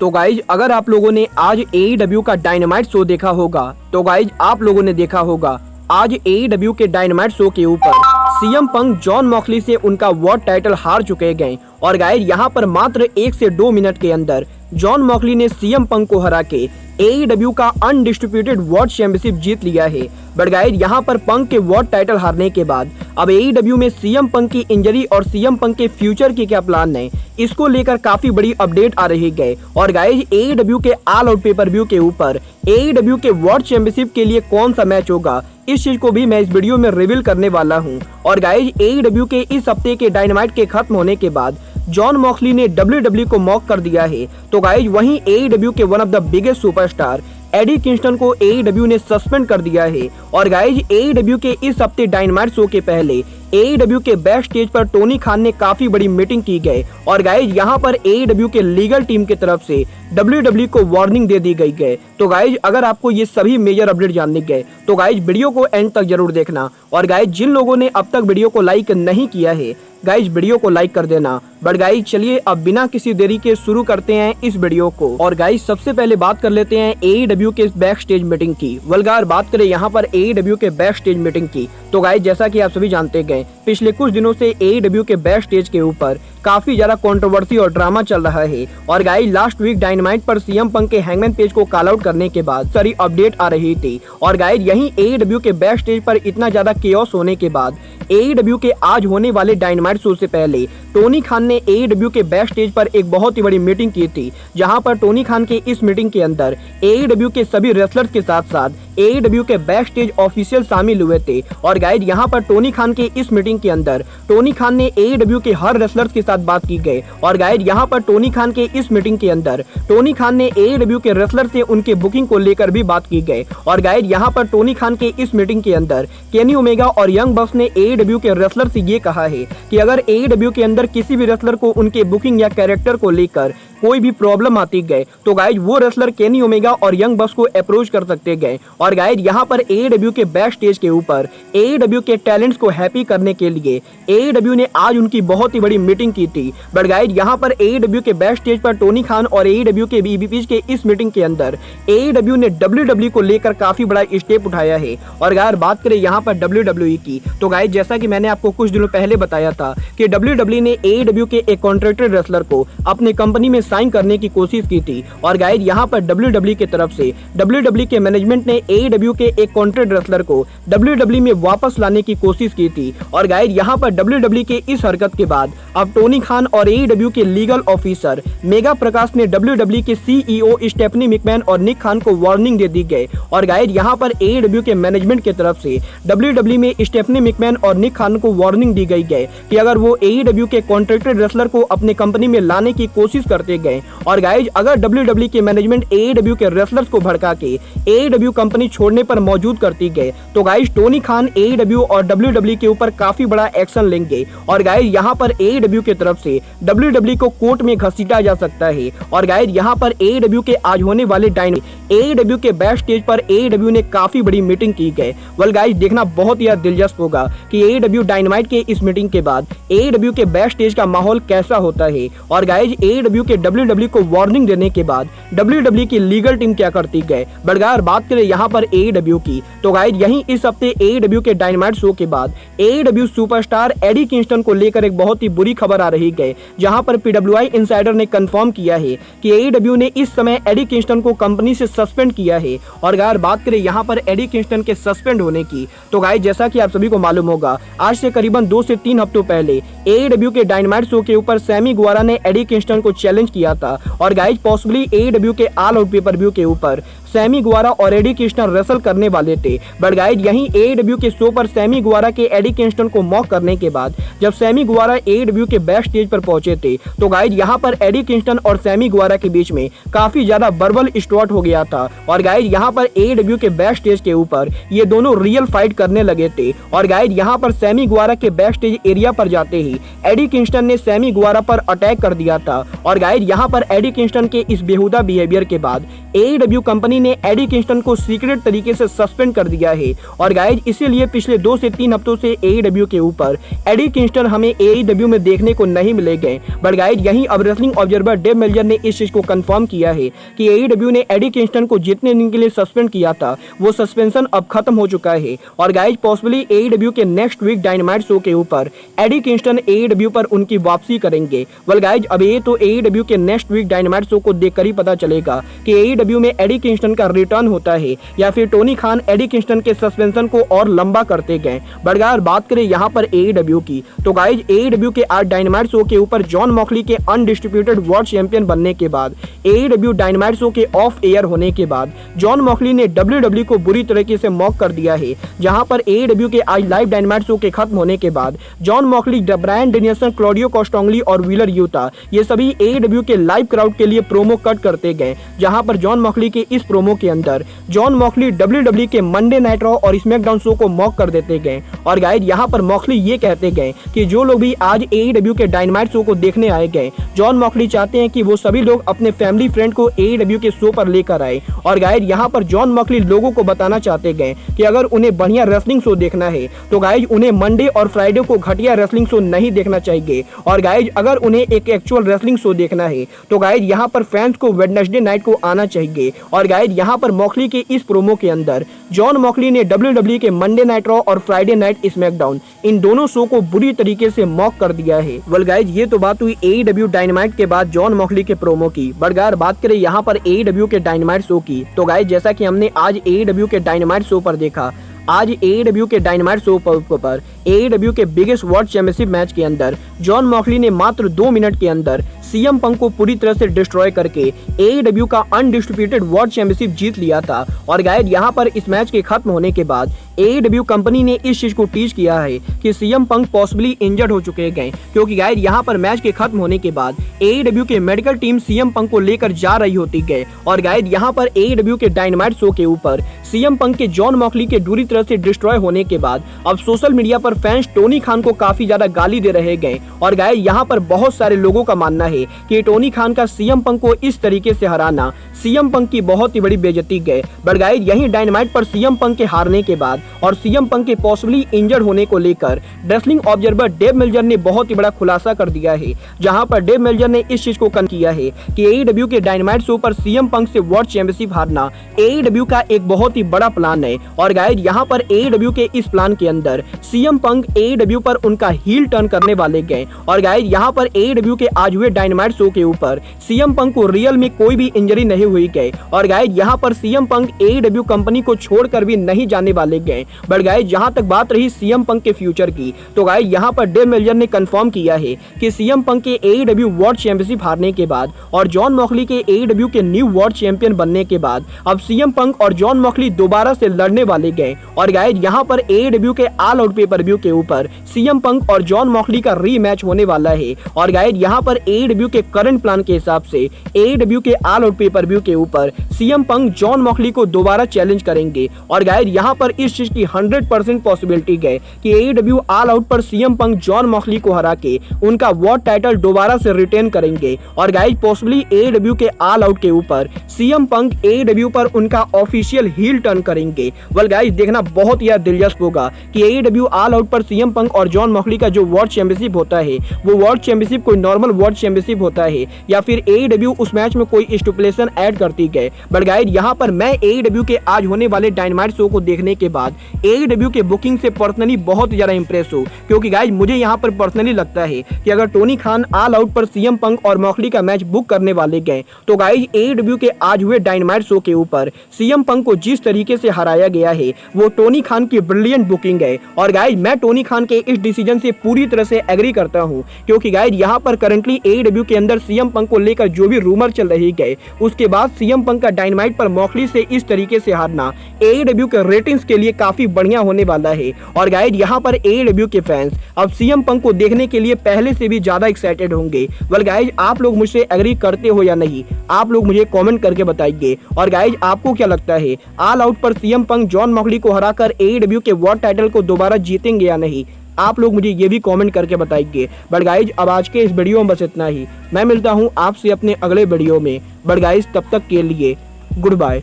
तो गाइज अगर आप लोगों ने आज AEW का डायनामाइट शो देखा होगा तो गाइज आप लोगों ने देखा होगा आज AEW के डायनामाइट शो के ऊपर CM पंक जॉन मॉक्सली से उनका वर्ल्ड टाइटल हार चुके गए और गाइज यहाँ पर मात्र 1 से 2 मिनट के अंदर जॉन मॉक्सली ने CM पंक को हरा के AEW का अनडिस्ट्रिब्यूटेड वर्ल्ड चैंपियनशिप जीत लिया है। बट गाइज यहाँ पर पंक के वर्ल्ड टाइटल हारने के बाद अब AEW में CM पंक की इंजरी और CM पंक के फ्यूचर के क्या प्लान है, इसको लेकर काफी बड़ी अपडेट आ रही है। और गाइज AEW के ऑल आउट पेपर व्यू के ऊपर AEW के वर्ल्ड चैंपियनशिप के लिए कौन सा मैच होगा, इस चीज को भी मैं इस वीडियो में रिवील करने वाला हूँ। और गाइज AEW के इस हफ्ते के डायनामाइट के खत्म होने के बाद जॉन मॉक्सली ने WWE को मॉक कर दिया है। तो गाइज वहीं AEW के one of the biggest superstar Eddie Kingston को AEW ने सस्पेंड कर दिया है। और गाइज AEW के इस हफ्ते डायनामाइट शो के पहले AEW के बैक स्टेज पर टोनी खान ने काफी बड़ी मीटिंग की गई और गाइज यहाँ पर AEW के लीगल टीम की तरफ से WWE को वार्निंग दे दी गई है। तो गाइज अगर आपको ये सभी मेजर अपडेट जानने गए तो गाइज वीडियो को एंड तक जरूर देखना। और गाइज जिन लोगों ने अब तक वीडियो को लाइक नहीं किया है गाइज वीडियो को लाइक कर देना। बट गाइज चलिए अब बिना किसी देरी के शुरू करते हैं इस वीडियो को। और गाइज सबसे पहले बात कर लेते हैं AEW के बैक स्टेज मीटिंग की। वल्गार बात करें यहाँ पर AEW के बैक स्टेज मीटिंग की तो गाइज जैसा कि आप सभी जानते गए पिछले कुछ दिनों से AEW के बैक स्टेज के ऊपर काफी ज्यादा कंट्रोवर्सी और ड्रामा चल रहा है। और गाइज लास्ट वीक डायनामाइट पर CM पंक के हैंगमैन पेज को कॉल आउट करने के बाद सारी अपडेट आ रही थी। और गाइज यहीं AEW के बैक स्टेज पर इतना ज्यादा केओस होने के बाद AEW के आज होने वाले डायनामाइट शो से पहले टोनी खान ने AEW के बैक स्टेज पर एक बहुत ही बड़ी मीटिंग की थी, जहां पर टोनी खान के इस मीटिंग के अंदर AEW के सभी रेसलर्स के साथ साथ AEW के बैक स्टेज ऑफिशियल शामिल हुए थे। और गाइज यहाँ पर टोनी खान के इस मीटिंग के अंदर टोनी खान ने AEW के हर रेसलर्स के साथ बात की गई। और गाइज यहाँ पर टोनी खान के इस मीटिंग के अंदर टोनी खान ने AEW के रेसलर से उनके बुकिंग को लेकर भी बात की गई। और गाइज यहाँ पर टोनी खान के इस मीटिंग के अंदर केनी ओमेगा और यंग बक्स ने AEW के रेसलर से ये कहा है कि अगर AEW के अंदर किसी भी रेसलर को उनके बुकिंग या कैरेक्टर को लेकर कोई भी प्रॉब्लम आती गए तो गाइज वो रेसलर केनी ओमेगा और यंग बक्स को अप्रोच कर सकते गए। और गाइज यहाँ पर AEW के बैक स्टेज के ऊपर AEW के टैलेंट्स को हैप्पी करने के लिए AEW ने आज उनकी बहुत ही बड़ी मीटिंग की थी। बट गाइज यहाँ पर AEW के बैक स्टेज पर टोनी खान और AEW के EVPs के इस मीटिंग के अंदर AEW ने WWE को लेकर काफी बड़ा स्टेप उठाया है। और गाइज बात करें यहाँ पर WWE की तो गाइज जैसा कि मैंने आपको कुछ दिनों पहले बताया था कि WWE ने AEW के एक कॉन्ट्रैक्टेड रेसलर को अपनी कंपनी में साइन करने की कोशिश की थी। और गाइज यहाँ पर WWE की तरफ से WWE के मैनेजमेंट ने AEW के एक कॉन्ट्रैक्ट रेसलर को WWE में वापस लाने की कोशिश की थी। और गाइज यहाँ पर WWE के इस हरकत के बाद अब टोनी खान और AEW के लीगल ऑफिसर मेगा प्रकाश ने WWE के CEO स्टेफनी मैकमैन और निक खान को वार्निंग दे दी गई। और गाइज यहाँ पर AEW के मैनेजमेंट की तरफ से WWE में स्टेफनी मैकमैन और निक खान को वार्निंग दी गई है कि अगर वो AEW के कॉन्ट्रैक्टेड रेसलर को अपने कंपनी में लाने की कोशिश करते गए और गाइज अगर WWE के मैनेजमेंट AEW के रेसलर्स को भड़का के AEW कंपनी छोड़ने पर मौजूद करती गए तो गाइज टोनी खान AEW और WWE के ऊपर काफी बड़ा एक्शन लेंगे। और गाइज यहाँ पर AEW की तरफ से WWE को कोर्ट में घसीटा जा सकता है। और गाइज यहाँ पर AEW के आज होने वाले AEW के बैक स्टेज पर AEW ने काफी बड़ी मीटिंग की गई। वेल गाइज देखना बहुत ही दिलचस्प होगा कि AEW डायनामाइट के इस मीटिंग के बाद AEW के बैक स्टेज का माहौल कैसा होता है। और गाइज AEW के WWE को वार्निंग देने के बाद WWE की लीगल टीम क्या करती गए। बट अगर बात करें यहाँ पर AEW की तो गाइज यहीं इस हफ्ते AEW के डायनामाइट शो के बाद AEW सुपरस्टार एडी किंगस्टन को लेकर एक बहुत ही बुरी खबर आ रही है, जहां पर PWI इनसाइडर ने कंफर्म किया है कि AEW ने इस समय एडी किंगस्टन को कंपनी से सस्पेंड किया है। और अगर बात करें यहाँ पर एडी किंगस्टन के सस्पेंड होने की तो गाइज जैसा कि आप सभी को मालूम होगा आज से करीबन 2 से 3 हफ्तों पहले AEW के डायनामाइट शो के ऊपर सैमी गुवारा ने एडी किंगस्टन को चैलेंज किया था। और गाइज पॉसिबली AEW के ऑल आउट पेपर व्यू के ऊपर सैमी गुवारा और एडी किंगस्टन रेसल करने वाले थे। बट गाइज यहीं AEW के शो पर सैमी गुवारा के एडी किंगस्टन को मॉक करने के बाद जब सैमी गुवारा AEW के बैक स्टेज पर पहुंचे थे तो गाइज यहाँ पर एडी किंगस्टन और सैमी गुवारा के बीच में काफी ज्यादा वर्बल स्टॉर्ट हो गया था। और गाइज यहाँ पर AEW के बैक स्टेज के ऊपर ये दोनों रियल फाइट करने लगे थे। और गाइज यहाँ पर सैमी गुवारा के बैक स्टेज एरिया पर जाते ही एडी किंगस्टन ने सैमी गुवारा पर अटैक कर दिया था। और गाइज यहाँ पर एडी किंगस्टन के इस बेहुदा बिहेवियर के बाद AEW कंपनी ने एडी किंगस्टन को सीक्रेट तरीके से सस्पेंड कर दिया है और गाइज इसीलिए पिछले 2 से 3 हफ्तों से AEW के ऊपर एडी किंगस्टन हमें AEW में देखने को नहीं मिलेंगे। बट गाइज यहीं अब रेसलिंग ऑब्जर्वर डेव मेल्जर ने इस चीज को कंफर्म किया है कि AEW ने एडी किंगस्टन को जितने दिन के लिए सस्पेंड किया था वो सस्पेंशन अब खत्म हो चुका है और गाइज पॉसिबली AEW के नेक्स्ट वीक डायनामाइट शो के ऊपर एडी किंगस्टन AEW पर उनकी वापसी करेंगे। वेल गाइज अब ये तो AEW के नेक्स्ट वीक डायनामाइट शो को देखकर ही पता चलेगा कि AEW में एडी किंगस्टन का रिटर्न होता है या फिर टोनी खान एडी किंगस्टन के सस्पेंशन को और लंबा करते गए। बट अगर बात करें यहाँ पर AEW की तो गाइज AEW के आज डायनामाइट शो के ऊपर जॉन मॉक्सली के अनडिस्ट्रीब्यूटेड वर्ल्ड चैंपियन बनने के बाद AEW डायनामाइट शो के ऑफ एयर होने के बाद जॉन मॉक्सली ने WWE को बुरी तरीके से मॉक कर दिया है। जहां पर AEW के आज लाइव डायनामाइट शो के खत्म होने के बाद जॉन मॉक्सली, ब्रायन डेनियल्सन, क्लॉडियो कॉस्टोंगली और व्हीलर यूटा ये सभी AEW के लाइव क्राउड के लिए प्रोमो कट करते गए। जहां पर जॉन मॉक्सली के इस प्रोमो के अंदर जॉन मॉक्सली WWE के मंडे नाइट रॉ और स्मैकडाउन शो को मॉक कर देते गए और गाइज यहां पर मॉक्सली ये कहते गए कि जो लोग भी आज AEW के डायनामाइट शो को देखने आए गए, जॉन मॉक्सली चाहते हैं कि वो सभी लोग अपने फैमिली फ्रेंड को AEW के शो पर लेकर आए और गाइज यहां पर जॉन मॉक्सली लोगों को बताना चाहते गए कि अगर उन्हें बढ़िया रेसलिंग शो देखना है तो गाइज उन्हें मंडे और फ्राइडे को घटिया रेसलिंग शो नहीं देखना चाहिए और गाइज अगर उन्हें एक एक्चुअल रेसलिंग शो देखना है तो गाइज यहाँ पर फैंस को वेडनेसडे नाइट को आना चाहिए। और गाइज यहाँ पर मॉक्सली के इस प्रोमो के अंदर जॉन मॉक्सली ने WWE के मंडे नाइट रॉ और फ्राइडे नाइट स्मैकडाउन इन दोनों शो को बुरी तरीके से मॉक कर दिया है। वेल गाइज ये तो बात हुई AEW डायनामाइट के बाद जॉन मॉक्सली के प्रोमो की। बट अगर बात करें यहाँ पर AEW के डायनामाइट शो की तो गाइज जैसा कि हमने आज AEW के डायनामाइट शो पर देखा, आज AEW के डायनामाइट शो पर AEW के बिगेस्ट वर्ल्ड चैंपियनशिप मैच के अंदर जॉन मॉक्सली ने मात्र 2 मिनट के अंदर CM पंक को पूरी तरह से डिस्ट्रॉय करके AEW का अनडिस्ट्रीब्यूटेड वर्ल्ड चैंपियनशिप जीत लिया था। और गाइज यहाँ पर इस मैच के खत्म होने के बाद AEW कंपनी ने इस चीज को टीच किया है कि CM पंक पॉसिबली इंजर्ड हो चुके हैं, क्योंकि गाइज यहाँ पर मैच के खत्म होने के बाद AEW के मेडिकल टीम CM पंक को लेकर जा रही होती गए और गाइज यहाँ पर AEW के डायनामाइट शो के ऊपर CM पंक के जॉन मॉक्सली के बुरी तरह से डिस्ट्रॉय होने के बाद अब सोशल मीडिया पर फैंस टोनी खान को काफी ज्यादा गाली दे रहे गए और गाइज यहाँ पर बहुत सारे लोगों का मानना है कि टोनी खान का CM पंक को इस तरीके से हराना CM पंक की बहुत ही बड़ी बेइज्जती गए। बट गाइज यही डायनामाइट पर CM पंक के हारने के बाद और CM पंक के पॉसिबली इंजर्ड होने को लेकर रेसलिंग ऑब्जर्वर डेव मेल्जर ने बहुत ही बड़ा खुलासा कर दिया है। जहां पर डेव मेल्जर ने इस चीज को कन किया है कि AEW के डायनामाइट शो पर CM पंक से वर्ल्ड चैंपियनशिप हारना AEW का एक बहुत ही बड़ा प्लान है। और गाइज यहाँ पर AEW के इस प्लान के अंदर CM पंक AEW पर उनका हील टर्न करने वाले गए और गाइज यहाँ पर AEW के आज हुए डायनामाइट शो के ऊपर CM पंक को रियल में कोई भी इंजरी नहीं हुई गए और गाइज यहाँ पर CM पंक AEW कंपनी को छोड़कर भी नहीं जाने वाले गए। बट गाइज जहां तक बात रही CM पंक के फ्यूचर की तो गाइज यहाँ पर डेव मेल्जर ने कंफर्म किया है कि CM पंक के AEW वर्ल्ड चैंपियनशिप हारने के बाद और जॉन मॉक्सली के AEW के न्यू वर्ल्ड चैंपियन बनने के बाद अब CM पंक और जॉन मॉक्सली दोबारा से लड़ने वाले गए और गाइज यहाँ पर AEW के ऑल आउट पे पर व्यू के ऊपर CM पंक और जॉन मॉक्सली का रीमैच होने वाला है। और गाइज यहाँ पर AEW के करंट प्लान के हिसाब से AEW के ऑल आउट पे पर व्यू के ऊपर CM पंक जॉन मॉक्सली को दोबारा चैलेंज करेंगे और गाइज यहाँ पर इस चीज की 100% पॉसिबिलिटी है कि AEW ऑल आउट पर CM पंक जॉन मॉक्सली को हरा के उनका वर्ल्ड टाइटल दोबारा से रिटेन करेंगे और गाइज पॉसिबली AEW के ऑल आउट के ऊपर CM पंक AEW पर उनका ऑफिशियल हील टर्न करेंगे। वेल गाइज देखना बहुत ही दिलचस्प होगा कि AEW ऑल आउट पर CM पंक और जॉन मॉक्सली का जो वर्ल्ड चैंपियनशिप होता है वो वर्ल्ड चैंपियनशिप कोई नॉर्मल वर्ल्ड चैंपियनशिप होता है या फिर AEW उस मैच में कोई स्टिपुलेशन ऐड करती गए। बट गाइज यहाँ पर मैं AEW के आज होने वाले डायनामाइट शो को देखने के बाद AEW के बुकिंग से पर्सनली बहुत ज्यादा इंप्रेस हूँ, क्योंकि गाइज मुझे यहाँ पर पर्सनली लगता है कि अगर टोनी खान ऑल आउट पर CM पंक और मॉक्सली का मैच बुक करने वाले गए तो गाइज AEW के आज हुए डायनामाइट शो के ऊपर CM पंक को जिस तरीके से हराया गया है वो टोनी खान की ब्रिलियंट बुकिंग है। और गाइज मैं टोनी खान के इस डिसीजन से पूरी तरह से एग्री करता हूँ, क्योंकि गाइज यहाँ पर करंटली AEW के अंदर CM पंक को लेकर जो भी रूमर चल रही गए उसके बाद CM पंक का डायनामाइट पर मॉक्सली से इस तरीके से हारना AEW के रेटिंग्स के लिए काफी बढ़िया होने वाला है। और गाइज यहाँ पर AEW के फैंस अब CM पंक को देखने के लिए पहले से भी ज्यादा एक्साइटेड होंगे। वेल गाइज आप लोग मुझसे एग्री करते हो या नहीं, आप लोग मुझे कमेंट करके बताइए। और गाइज आपको क्या लगता है ऑल आउट पर CM पंक जॉन मॉक्सली को हराकर AEW के वर्ल्ड टाइटल को दोबारा जीतेंगे या नहीं, आप लोग मुझे ये भी कमेंट करके बताइए। बट गाइज अब आज के इस वीडियो में बस इतना ही, मैं मिलता हूँ आपसे अपने अगले वीडियो में। बट गाइज तब तक के लिए good bye.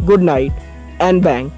Good night and bang.